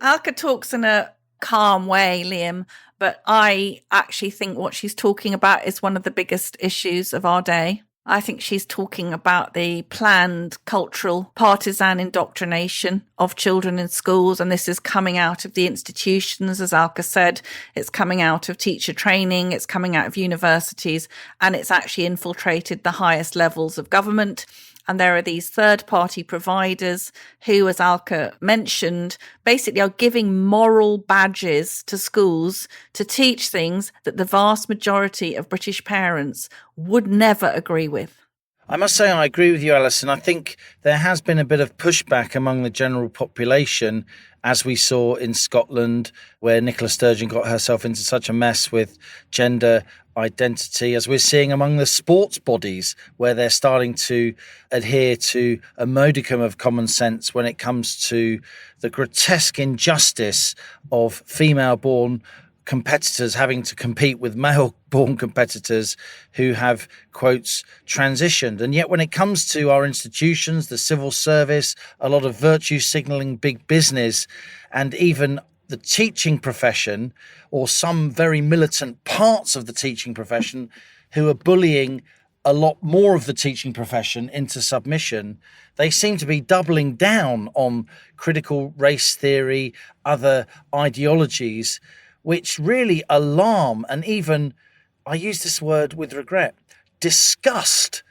Alka talks in a calm way, Liam, but I actually think what she's talking about is one of the biggest issues of our day. I think she's talking about the planned cultural partisan indoctrination of children in schools, and this is coming out of the institutions, as Alka said. It's coming out of teacher training, it's coming out of universities, and it's actually infiltrated the highest levels of government. And there are these third-party providers who, as Alka mentioned, basically are giving moral badges to schools to teach things that the vast majority of British parents would never agree with. I must say I agree with you, Alison. I think there has been a bit of pushback among the general population, as we saw in Scotland, where Nicola Sturgeon got herself into such a mess with gender identity, as we're seeing among the sports bodies, where they're starting to adhere to a modicum of common sense when it comes to the grotesque injustice of female-born competitors having to compete with male-born competitors who have, quotes, transitioned. And yet when it comes to our institutions, the civil service, a lot of virtue signalling big business, and even the teaching profession, or some very militant parts of the teaching profession who are bullying a lot more of the teaching profession into submission, they seem to be doubling down on critical race theory, other ideologies, which really alarm and even, I use this word with regret, disgust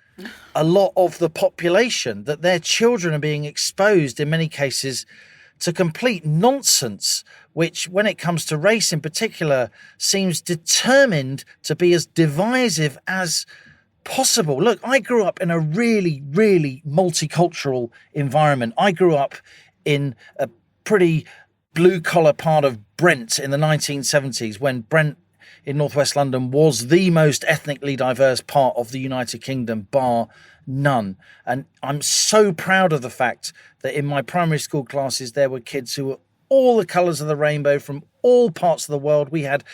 a lot of the population, that their children are being exposed in many cases to complete nonsense, which when it comes to race in particular seems determined to be as divisive as possible. Look, I grew up in a really, really multicultural environment. I grew up in a pretty blue-collar part of Brent in the 1970s, when Brent in northwest London was the most ethnically diverse part of the United Kingdom, bar none. And I'm so proud of the fact that in my primary school classes there were kids who were all the colours of the rainbow from all parts of the world. We had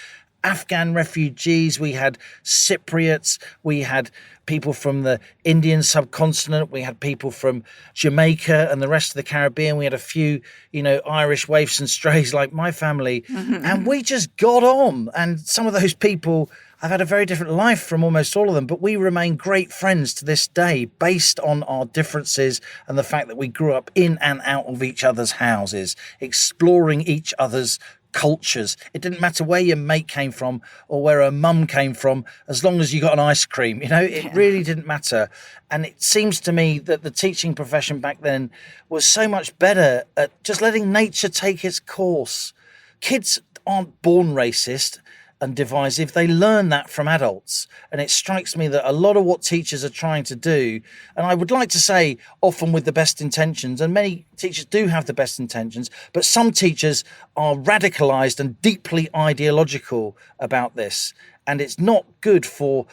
Afghan refugees, we had Cypriots, we had people from the Indian subcontinent, we had people from Jamaica and the rest of the Caribbean, we had a few, Irish waifs and strays like my family, and we just got on. And some of those people I've had a very different life from almost all of them, but we remain great friends to this day based on our differences and the fact that we grew up in and out of each other's houses, exploring each other's cultures. It didn't matter where your mate came from or where her mum came from, as long as you got an ice cream. It really didn't matter. And it seems to me that the teaching profession back then was so much better at just letting nature take its course. Kids aren't born racist and divisive. They learn that from adults. And it strikes me that a lot of what teachers are trying to do, and I would like to say often with the best intentions, and many teachers do have the best intentions, but some teachers are radicalized and deeply ideological about this. And it's not good for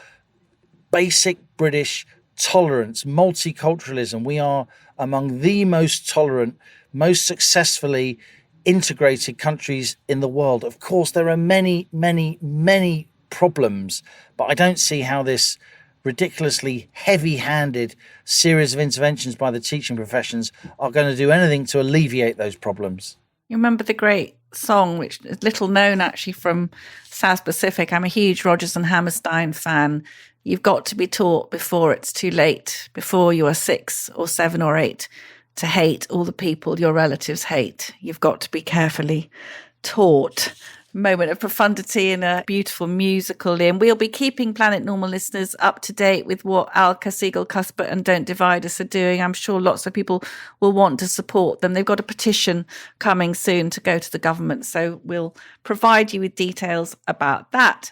basic British tolerance, multiculturalism. We are among the most tolerant, most successfully integrated countries in the world. Of course, there are many, many, many problems, but I don't see how this ridiculously heavy-handed series of interventions by the teaching professions are going to do anything to alleviate those problems. You remember the great song, which is little known actually, from South Pacific. I'm a huge Rodgers and Hammerstein fan. You've got to be taught before it's too late, before you are 6 or 7 or 8, to hate all the people your relatives hate. You've got to be carefully taught. Moment of profundity in a beautiful musical, Liam. We'll be keeping Planet Normal listeners up to date with what Alka Sehgal Cuthbert and Don't Divide Us are doing. I'm sure lots of people will want to support them. They've got a petition coming soon to go to the government, so we'll provide you with details about that.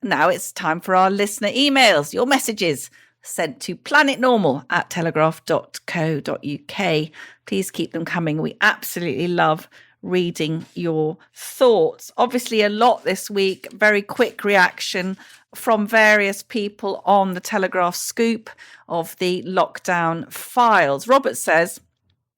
Now it's time for our listener emails, your messages sent to planetnormal@telegraph.co.uk. Please keep them coming. We absolutely love reading your thoughts. Obviously, a lot this week. Very quick reaction from various people on the Telegraph scoop of the lockdown files. Robert says,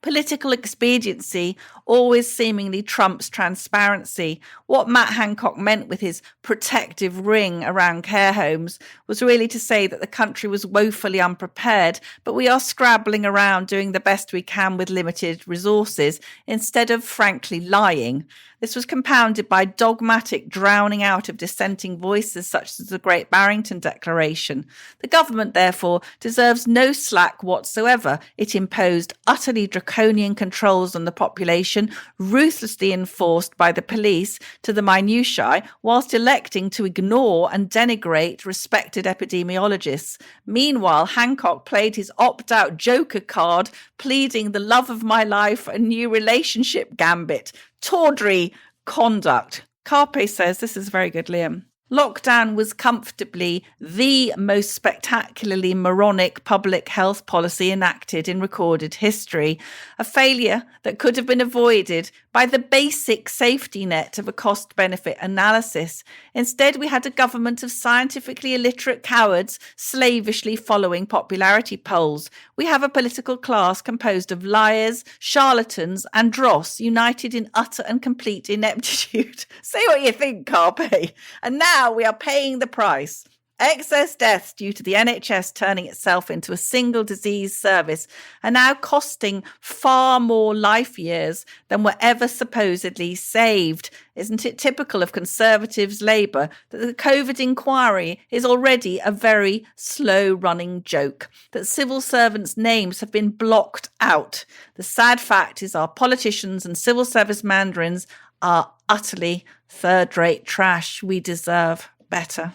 political expediency always seemingly trumps transparency. What Matt Hancock meant with his protective ring around care homes was really to say that the country was woefully unprepared, but we are scrabbling around doing the best we can with limited resources, instead of frankly lying. This was compounded by dogmatic drowning out of dissenting voices such as the Great Barrington Declaration. The government, therefore, deserves no slack whatsoever. It imposed utterly draconian controls on the population, ruthlessly enforced by the police to the minutiae, whilst electing to ignore and denigrate respected epidemiologists. Meanwhile, Hancock played his opt-out joker card, pleading the love of my life, a new relationship gambit. Tawdry conduct. Carpe says, this is very good, Liam. Lockdown was comfortably the most spectacularly moronic public health policy enacted in recorded history, a failure that could have been avoided by the basic safety net of a cost-benefit analysis. Instead, we had a government of scientifically illiterate cowards slavishly following popularity polls. We have a political class composed of liars, charlatans, and dross united in utter and complete ineptitude. Say what you think, Carpe. And now we are paying the price. Excess deaths due to the NHS turning itself into a single disease service are now costing far more life years than were ever supposedly saved. Isn't it typical of Conservatives' Labour that the COVID inquiry is already a very slow-running joke, that civil servants' names have been blocked out? The sad fact is our politicians and civil service mandarins are utterly third-rate trash. We deserve better.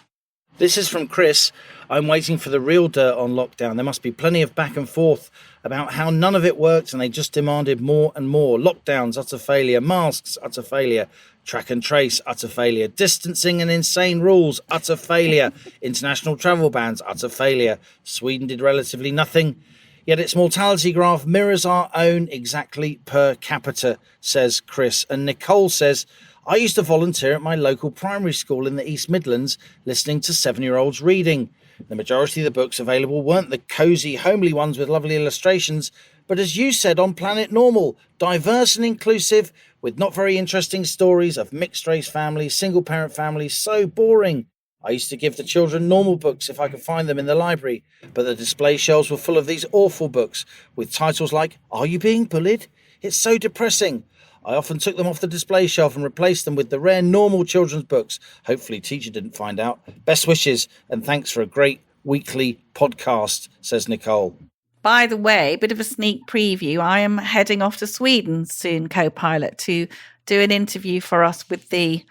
This is from Chris. I'm waiting for the real dirt on lockdown. There must be plenty of back and forth about how none of it worked and they just demanded more and more. Lockdowns, utter failure. Masks, utter failure. Track and trace, utter failure. Distancing and insane rules, utter failure. International travel bans, utter failure. Sweden did relatively nothing, yet its mortality graph mirrors our own exactly per capita, says Chris. And Nicole says, I used to volunteer at my local primary school in the East Midlands, listening to 7-year-olds reading. The majority of the books available weren't the cosy, homely ones with lovely illustrations, but as you said on Planet Normal, diverse and inclusive, with not very interesting stories of mixed-race families, single-parent families, so boring. I used to give the children normal books if I could find them in the library, but the display shelves were full of these awful books, with titles like, Are You Being Bullied? It's so depressing. I often took them off the display shelf and replaced them with the rare normal children's books. Hopefully teacher didn't find out. Best wishes and thanks for a great weekly podcast, says Nicole. By the way, bit of a sneak preview. I am heading off to Sweden soon, co-pilot, to do an interview for us with the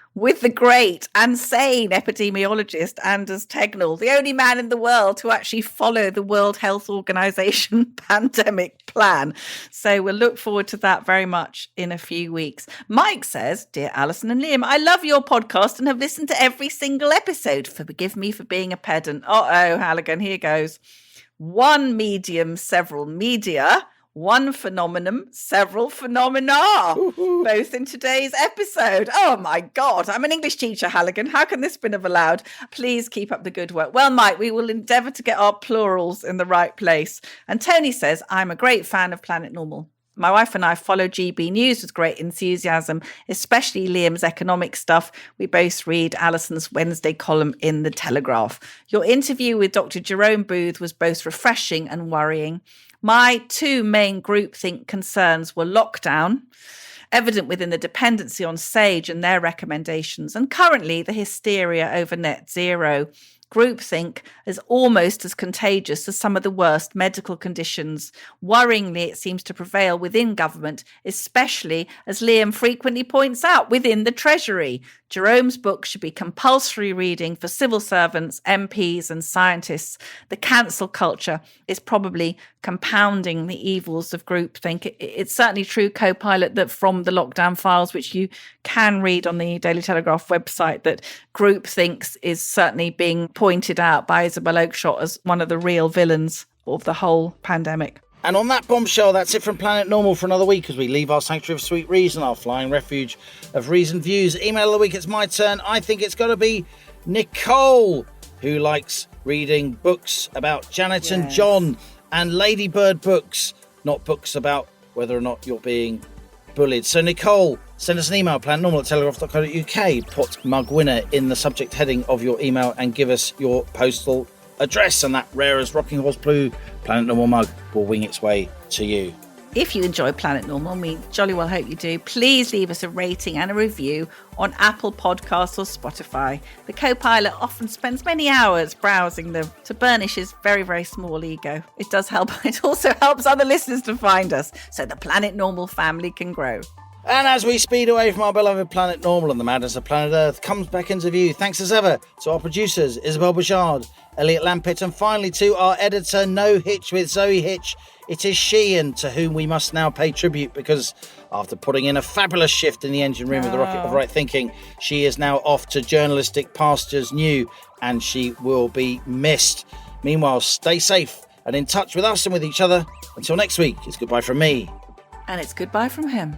great and sane epidemiologist Anders Tegnell, the only man in the world to actually follow the World Health Organization pandemic plan. So we'll look forward to that very much in a few weeks. Mike says, "Dear Alison and Liam, I love your podcast and have listened to every single episode. Forgive me for being a pedant." Uh-oh, Halligan, here goes. One medium, several media. One phenomenon, several phenomena, both in today's episode. Oh my God, I'm an English teacher, Halligan. How can this have been allowed? Please keep up the good work. Well, Mike, we will endeavour to get our plurals in the right place. And Tony says, "I'm a great fan of Planet Normal. My wife and I follow GB News with great enthusiasm, especially Liam's economic stuff. We both read Allison's Wednesday column in the Telegraph. Your interview with Dr. Jerome Booth was both refreshing and worrying. My two main groupthink concerns were lockdown, evident within the dependency on SAGE and their recommendations, and currently the hysteria over net zero. Groupthink is almost as contagious as some of the worst medical conditions. Worryingly, it seems to prevail within government, especially, as Liam frequently points out, within the Treasury. Jerome's book should be compulsory reading for civil servants, MPs and scientists. The cancel culture is probably compounding the evils of groupthink. It's certainly true, co-pilot, that from the lockdown files, which you can read on the Daily Telegraph website, that groupthink is certainly being pointed out by Isabel Oakeshott as one of the real villains of the whole pandemic. And on that bombshell, that's it from Planet Normal for another week as we leave our sanctuary of sweet reason, our flying refuge of reasoned views. Email of the week, it's my turn. I think it's got to be Nicole, who likes reading books about Janet and John and Ladybird books, not books about whether or not you're being bullied. So Nicole, send us an email, planetnormal@telegraph.co.uk, put mug winner in the subject heading of your email and give us your postal address, and that rare as Rocking Horse Blue Planet Normal mug will wing its way to you. If you enjoy Planet Normal, we jolly well hope you do, please leave us a rating and a review on Apple Podcasts or Spotify. The co-pilot often spends many hours browsing them to burnish his very, very small ego. It does help. It also helps other listeners to find us so the Planet Normal family can grow. And as we speed away from our beloved Planet Normal and the madness of planet Earth comes back into view, thanks as ever to our producers, Isabel Bouchard, Elliot Lampitt, and finally to our editor, No Hitch with Zoe Hitch. It is she, and to whom we must now pay tribute, because after putting in a fabulous shift in the engine room of the Rocket of Right Thinking, she is now off to journalistic pastures new, and she will be missed. Meanwhile, stay safe and in touch with us and with each other. Until next week, it's goodbye from me. And it's goodbye from him.